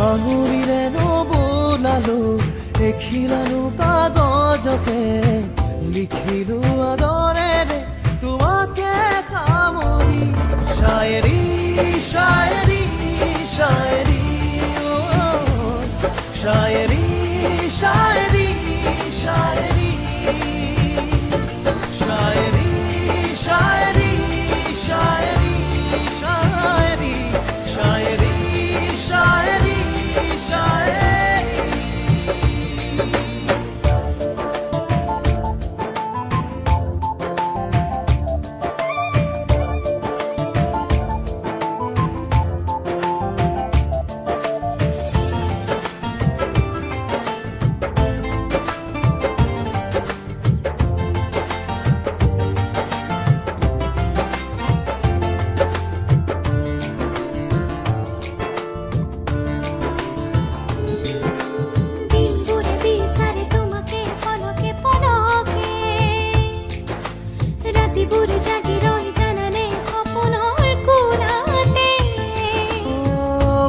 আঙুলিৰে নবোলালো দেখিলানো কাগজতে লিখিলো আদৰেৰে তোমাকে সামৰি শায়েৰী শায়েৰী শায়েৰী শায়েৰী শায়েৰী শায়েৰী শায়েৰী শায়েৰী শায়েৰী শায়েৰী শায়েৰী শায়েৰী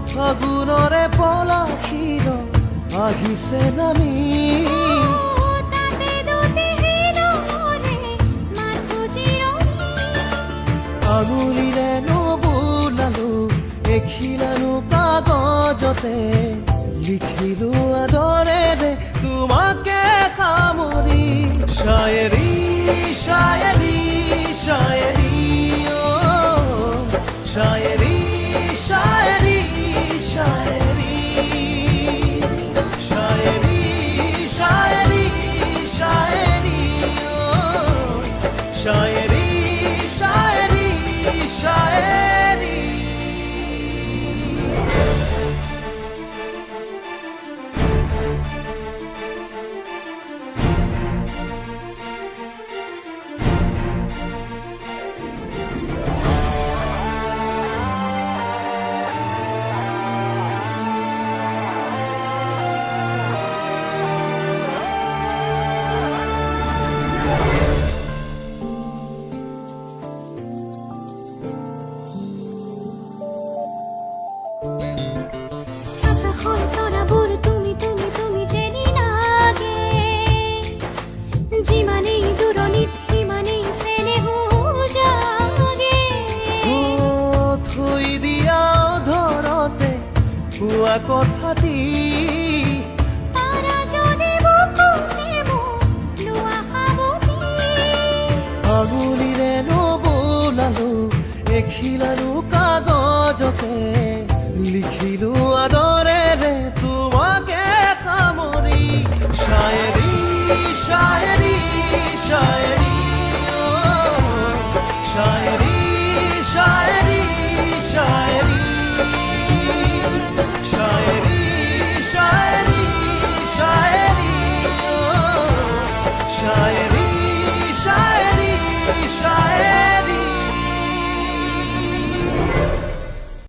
ফাগুনৰে পলাশিৰ আহিছে নামি আঙুলিৰে নবোলালো দেখিলানো কাগজতে লিখিলো আদৰেৰে তোমাকে সামৰি শায়েৰী শায়েৰী শায়েৰী শায়েৰী শায়েৰী শায়েৰী শায়েৰী শায়েৰী শায়েৰী শায়েৰী শায়েৰী শায়েৰী কথাটি আঙুলিৰে নবোলালো দেখিলা